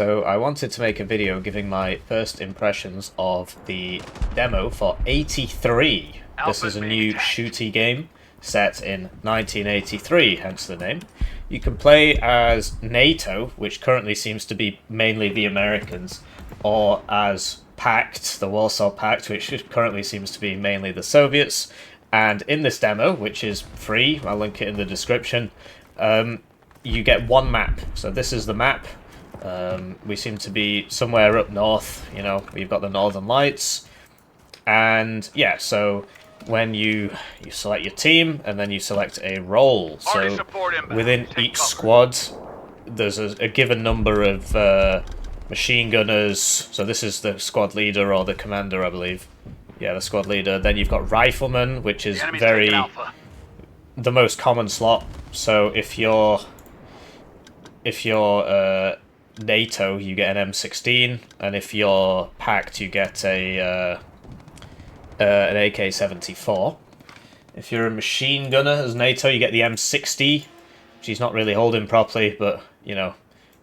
So I wanted to make a video giving my first impressions of the demo for 83. This is a new shooty game set in 1983, hence the name. You can play as NATO, which currently seems to be mainly the Americans, or as Pact, the Warsaw Pact, which currently seems to be mainly the Soviets. And in this demo, which is free, I'll link it in the description, you get one map. So this is the map. We seem to be somewhere up north, you know, we've got the Northern Lights. And yeah, so when you select your team, and then you select a role. So within each squad, there's a given number of machine gunners. So this is the squad leader or the commander, I believe. Yeah, the squad leader. Then you've got rifleman, which is the most common slot. So if you're NATO, you get an M16, and if you're Pact, you get an AK-74. If you're a machine gunner as NATO, you get the M60. She's not really holding properly, but you know,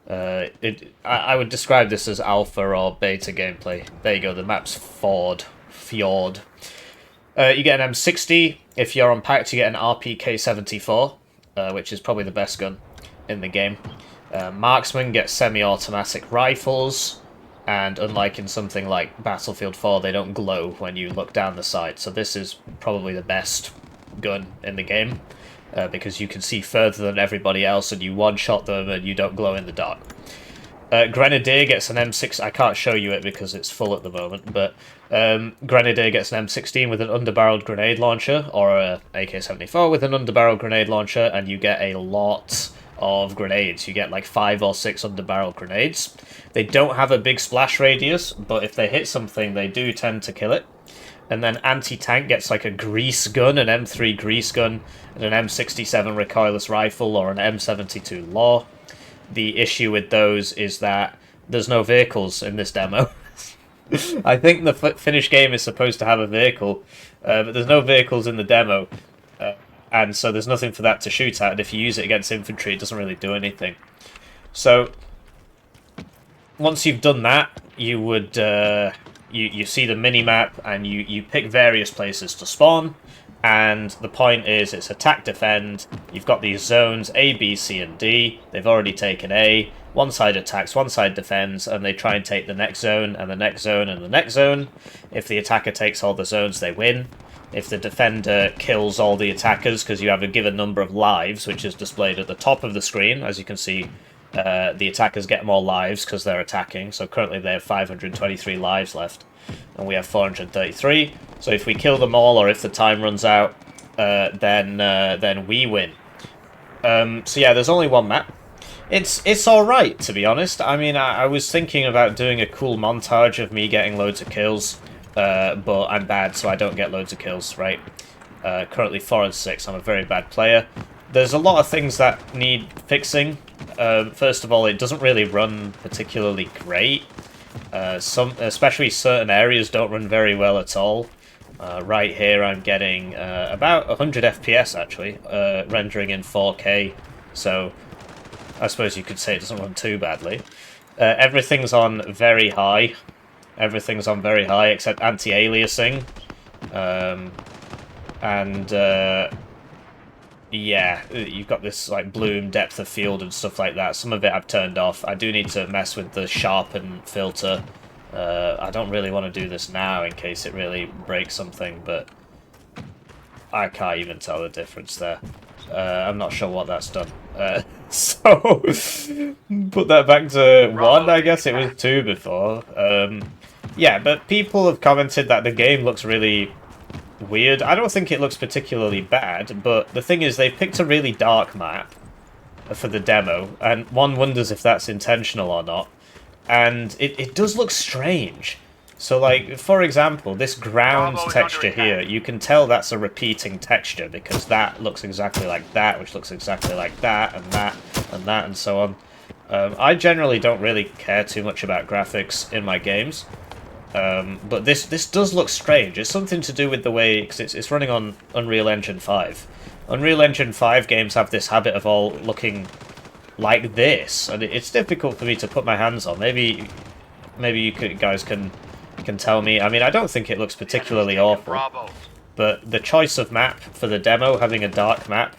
I would describe this as alpha or beta gameplay. There you go. The map's Fjord. You get an M60. If you're on Pact, you get an RPK-74, which is probably the best gun in the game. Marksmen get semi-automatic rifles, and unlike in something like Battlefield 4, they don't glow when you look down the sight. So this is probably the best gun in the game, because you can see further than everybody else, and you one-shot them, and you don't glow in the dark. Grenadier gets an M6. I can't show you it because it's full at the moment, but Grenadier gets an M16 with an underbarreled grenade launcher, or a AK-74 with an underbarreled grenade launcher, and you get a lot of grenades. You get like 5 or 6 underbarrel grenades. They don't have a big splash radius, but if they hit something, they do tend to kill it. And then anti-tank gets like a grease gun, an M3 grease gun, and an M67 recoilless rifle, or an M72 law. The issue with those is that there's no vehicles in this demo. I think the finished game is supposed to have a vehicle, but there's no vehicles in the demo. And so there's nothing for that to shoot at, and if you use it against infantry, it doesn't really do anything. So once you've done that, you would you see the mini-map, and you pick various places to spawn, and the point is it's attack defend. You've got these zones A, B, C, and D. They've already taken A. One side attacks, one side defends, and they try and take the next zone, and the next zone, and the next zone. If the attacker takes all the zones, they win. If the defender kills all the attackers, because you have a given number of lives, which is displayed at the top of the screen, as you can see, the attackers get more lives because they're attacking. So currently they have 523 lives left, and we have 433. So if we kill them all, or if the time runs out, then we win. So yeah, there's only one map. It's alright, to be honest. I mean, I was thinking about doing a cool montage of me getting loads of kills. But I'm bad, so I don't get loads of kills, right? Currently 4 and 6, I'm a very bad player. There's a lot of things that need fixing. First of all, it doesn't really run particularly great. Especially certain areas don't run very well at all. Right here I'm getting about 100 FPS actually, rendering in 4K, so I suppose you could say it doesn't run too badly. Everything's on very high. Everything's on very high except anti-aliasing. Yeah, you've got this like bloom, depth of field and stuff like that. Some of it I've turned off. I do need to mess with the sharpen filter. I don't really want to do this now in case it really breaks something, but I can't even tell the difference there. I'm not sure what that's done. So, put that back to 1, I guess it was 2 before. Yeah, but people have commented that the game looks really weird. I don't think it looks particularly bad, but the thing is they've picked a really dark map for the demo, and one wonders if that's intentional or not. And it does look strange. So, like, for example, this ground texture here, you can tell that's a repeating texture, because that looks exactly like that, which looks exactly like that, and that, and that, and so on. I generally don't really care too much about graphics in my games. But this does look strange. It's something to do with the way, because it's running on Unreal Engine 5. Unreal Engine 5 games have this habit of all looking like this, and it's difficult for me to put my hands on. Maybe you guys can tell me. I mean, I don't think it looks particularly awful, but the choice of map for the demo, having a dark map,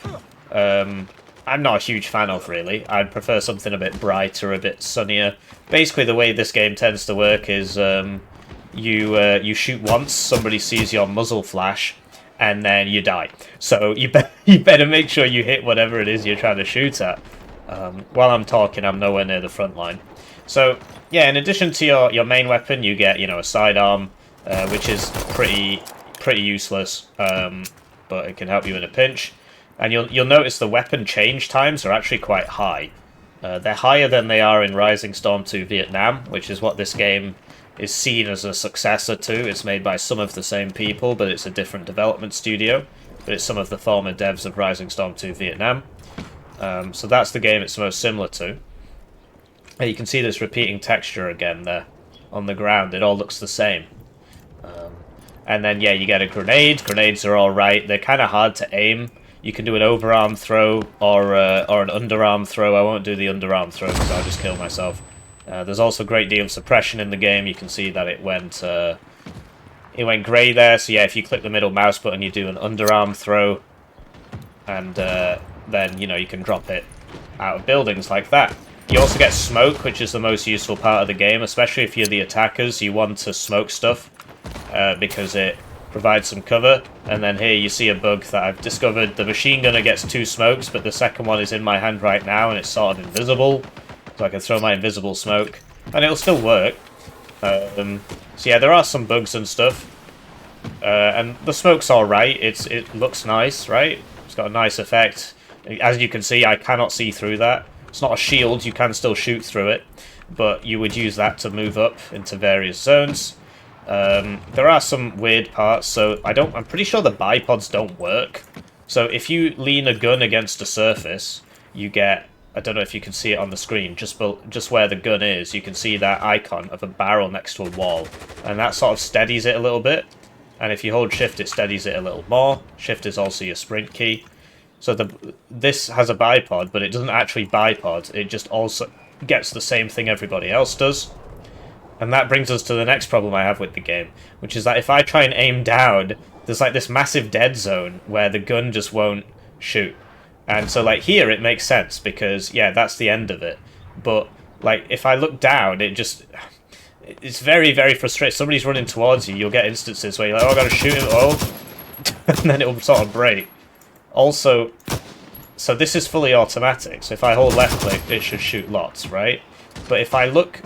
I'm not a huge fan of, really. I'd prefer something a bit brighter, a bit sunnier. Basically, the way this game tends to work is you shoot once, somebody sees your muzzle flash, and then you die. So you better make sure you hit whatever it is you're trying to shoot at. While I'm talking, I'm nowhere near the front line. So, yeah, in addition to your main weapon, you get, a sidearm, which is pretty useless, but it can help you in a pinch. And you'll notice the weapon change times are actually quite high. They're higher than they are in Rising Storm 2 Vietnam, which is what this game is seen as a successor to. It's made by some of the same people, but it's a different development studio. But it's some of the former devs of Rising Storm 2 Vietnam. So that's the game it's most similar to. You can see this repeating texture again there on the ground. It all looks the same. And then, yeah, you get a grenade. Grenades are alright. They're kind of hard to aim. You can do an overarm throw or an underarm throw. I won't do the underarm throw because I'll just kill myself. There's also a great deal of suppression in the game. You can see that it went grey there. So yeah, if you click the middle mouse button, you do an underarm throw, and then you can drop it out of buildings like that. You also get smoke, which is the most useful part of the game, especially if you're the attackers. You want to smoke stuff because it provides some cover. And then here you see a bug that I've discovered. The machine gunner gets 2 smokes, but the second one is in my hand right now, and it's sort of invisible. So I can throw my invisible smoke, and it'll still work. So yeah, there are some bugs and stuff. And the smoke's alright. It looks nice, right? It's got a nice effect. As you can see, I cannot see through that. It's not a shield, you can still shoot through it, but you would use that to move up into various zones. There are some weird parts, so I'm pretty sure the bipods don't work. So if you lean a gun against a surface, you get, I don't know if you can see it on the screen, just where the gun is, you can see that icon of a barrel next to a wall, and that sort of steadies it a little bit. And if you hold shift, it steadies it a little more. Shift is also your sprint key. So this has a bipod, but it doesn't actually bipod. It just also gets the same thing everybody else does. And that brings us to the next problem I have with the game, which is that if I try and aim down, there's like this massive dead zone where the gun just won't shoot. And so like here it makes sense because, yeah, that's the end of it. But like if I look down, it's very, very frustrating. Somebody's running towards you, you'll get instances where you're like, oh, I gotta shoot him, oh, and then it'll sort of break. Also, so this is fully automatic, so if I hold left click, it should shoot lots, right? But if I look,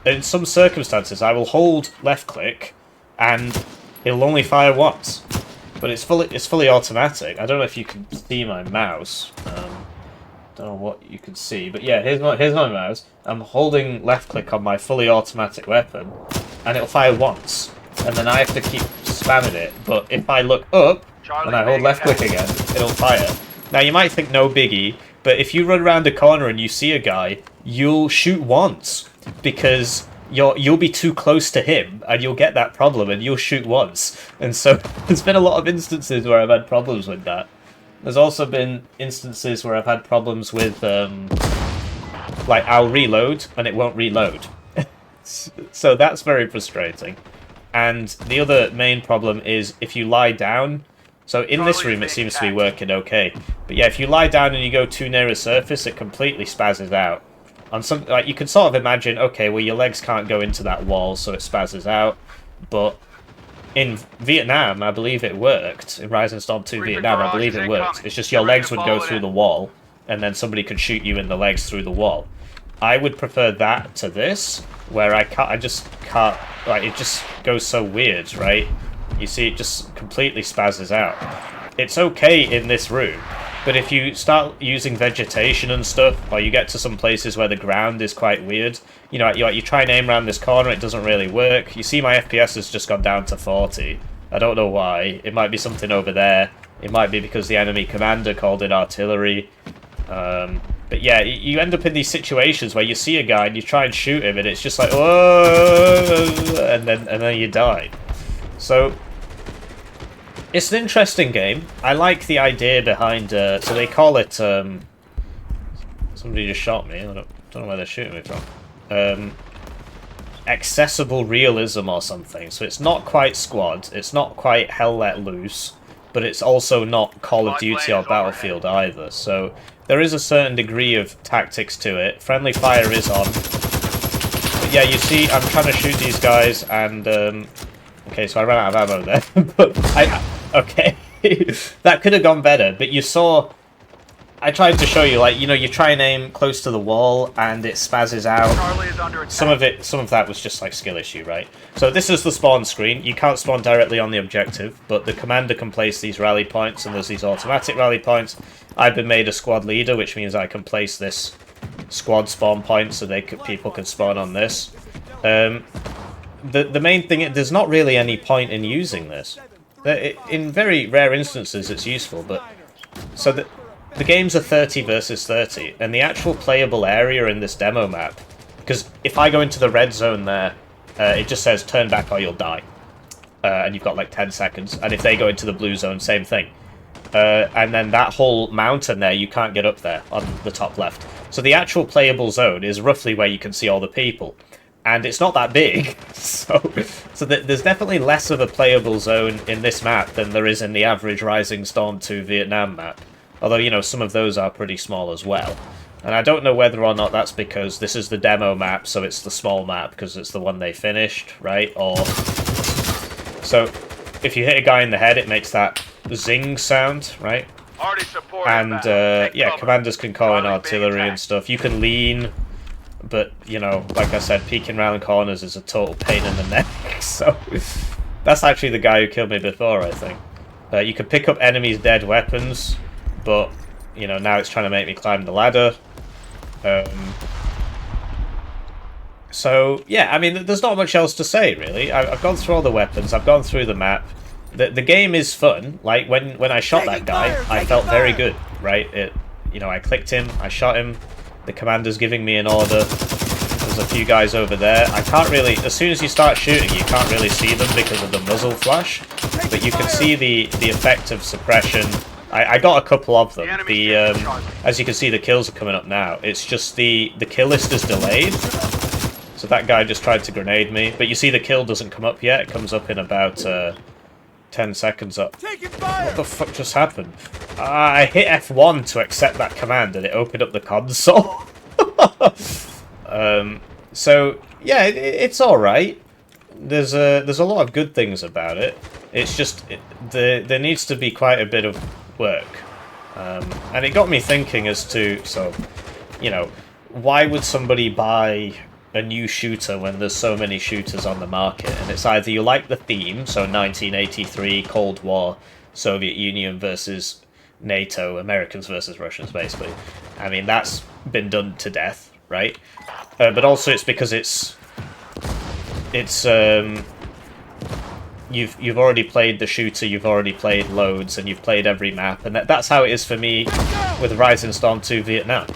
in some circumstances, I will hold left click, and it'll only fire once. But it's fully automatic. I don't know if you can see my mouse. Don't know what you can see, but yeah, here's my mouse. I'm holding left click on my fully automatic weapon, and it'll fire once, and then I have to keep spamming it. But if I look up, and I hold left click again, it'll fire. Now you might think no biggie, but if you run around a corner and you see a guy, you'll shoot once because you'll be too close to him and you'll get that problem and you'll shoot once. And so there's been a lot of instances where I've had problems with that. There's also been instances where I've had problems with like I'll reload and it won't reload. So that's very frustrating. And the other main problem is if you lie down. So in this room it seems to be working okay, but yeah, if you lie down and you go too near a surface, it completely spazzes out. On some, like you can sort of imagine, okay, well your legs can't go into that wall, so it spazzes out. But in Vietnam, I believe it worked. In Rising Storm 2 Vietnam, I believe it worked. It's just your legs would go through the wall, and then somebody could shoot you in the legs through the wall. I would prefer that to this, where I just can't, like it just goes so weird, right? You see, it just completely spazzes out. It's okay in this room, but if you start using vegetation and stuff, or you get to some places where the ground is quite weird, you try and aim around this corner, it doesn't really work. You see my FPS has just gone down to 40. I don't know why. It might be something over there. It might be because the enemy commander called in artillery. But yeah, you end up in these situations where you see a guy and you try and shoot him, and it's just like, whoa, and then you die. So it's an interesting game. I like the idea behind. So they call it. So Somebody just shot me. I don't know where they're shooting me from. Accessible realism or something. So it's not quite Squad. It's not quite Hell Let Loose. But it's also not Call of Duty or Battlefield either. So there is a certain degree of tactics to it. Friendly fire is on. But yeah, you see, I'm trying to shoot these guys and... okay, so I ran out of ammo there. But okay. That could have gone better. But you saw... I tried to show you, like, you know, you try and aim close to the wall and it spazzes out. Some of that was just like skill issue, right? So this is the spawn screen. You can't spawn directly on the objective, but the commander can place these rally points, and there's these automatic rally points. I've been made a squad leader, which means I can place this squad spawn point so people can spawn on this. The main thing, there's not really any point in using this. In very rare instances, it's useful, but so the games are 30 versus 30, and the actual playable area in this demo map, because if I go into the red zone there, it just says turn back or you'll die, and you've got like 10 seconds, and if they go into the blue zone, same thing. And then that whole mountain there, you can't get up there on the top left. So the actual playable zone is roughly where you can see all the people, and it's not that big, so there's definitely less of a playable zone in this map than there is in the average Rising Storm 2 Vietnam map. Although, you know, some of those are pretty small as well. And I don't know whether or not that's because this is the demo map, so it's the small map because it's the one they finished, right? Or... so, if you hit a guy in the head, it makes that zing sound, right? And, yeah, commanders can call in artillery and stuff. You can lean, but, you know, like I said, peeking around corners is a total pain in the neck. So, that's actually the guy who killed me before, I think. You can pick up enemies' dead weapons. But, you know, now it's trying to make me climb the ladder. So, yeah, I mean, there's not much else to say, really. I've gone through all the weapons, I've gone through the map. The game is fun. Like, when I shot that guy, I felt very good, right? You know, I clicked him, I shot him, the commander's giving me an order. There's a few guys over there. I can't really... as soon as you start shooting, you can't really see them because of the muzzle flash. But you can see the effect of suppression... I got a couple of them. As you can see, the kills are coming up now. It's just the kill list is delayed. So that guy just tried to grenade me. But you see the kill doesn't come up yet. It comes up in about 10 seconds up. What the fuck just happened? I hit F1 to accept that command and it opened up the console. So, yeah, it's alright. There's a lot of good things about it. It's just, there needs to be quite a bit of work. And it got me thinking as to, so, you know, why would somebody buy a new shooter when there's so many shooters on the market? And it's either you like the theme, so 1983, Cold War, Soviet Union versus NATO, Americans versus Russians, basically. I mean, that's been done to death, right? But also it's because you've already played the shooter, you've already played loads, and you've played every map, and that's how it is for me with Rising Storm 2 Vietnam.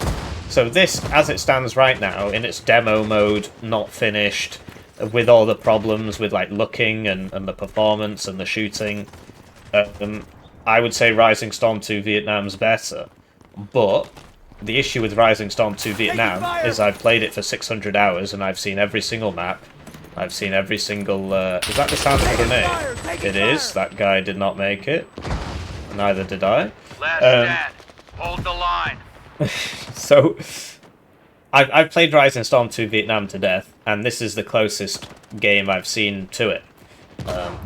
So this, as it stands right now, in its demo mode, not finished, with all the problems with like looking and the performance and the shooting, I would say Rising Storm 2 Vietnam's better. But the issue with Rising Storm 2 Vietnam is I've played it for 600 hours and I've seen every single map. I've seen every single... is that the sound of a grenade? It is. That guy did not make it. Neither did I. Hold the line. So, I've played Rising Storm 2 Vietnam to death, and this is the closest game I've seen to it.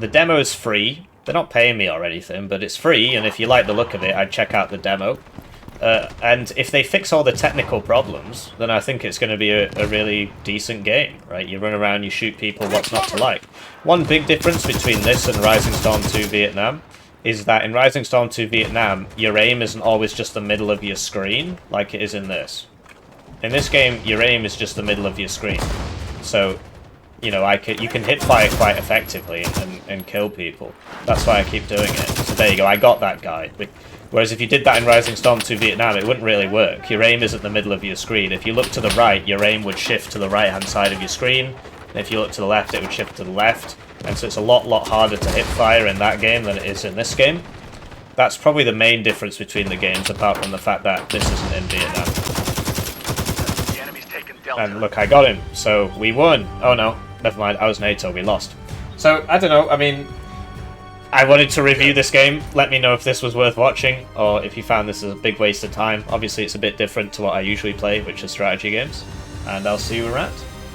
The demo is free. They're not paying me or anything, but it's free, and if you like the look of it, I'd check out the demo. And if they fix all the technical problems, then I think it's going to be a really decent game, right? You run around, you shoot people, what's not to like? One big difference between this and Rising Storm 2 Vietnam is that in Rising Storm 2 Vietnam, your aim isn't always just the middle of your screen, like it is in this. In this game, your aim is just the middle of your screen. So, you know, you can hit fire quite effectively and kill people. That's why I keep doing it. So there you go, I got that guy. Whereas if you did that in Rising Storm 2 Vietnam, it wouldn't really work. Your aim is at the middle of your screen. If you look to the right, your aim would shift to the right-hand side of your screen. And if you look to the left, it would shift to the left. And so it's a lot harder to hip fire in that game than it is in this game. That's probably the main difference between the games, apart from the fact that this isn't in Vietnam. Delta. And look, I got him. So we won. Oh no, never mind. I was NATO. We lost. So I don't know. I mean, I wanted to review this game. Let me know if this was worth watching, or if you found this a big waste of time. Obviously, it's a bit different to what I usually play, which is strategy games. And I'll see you around.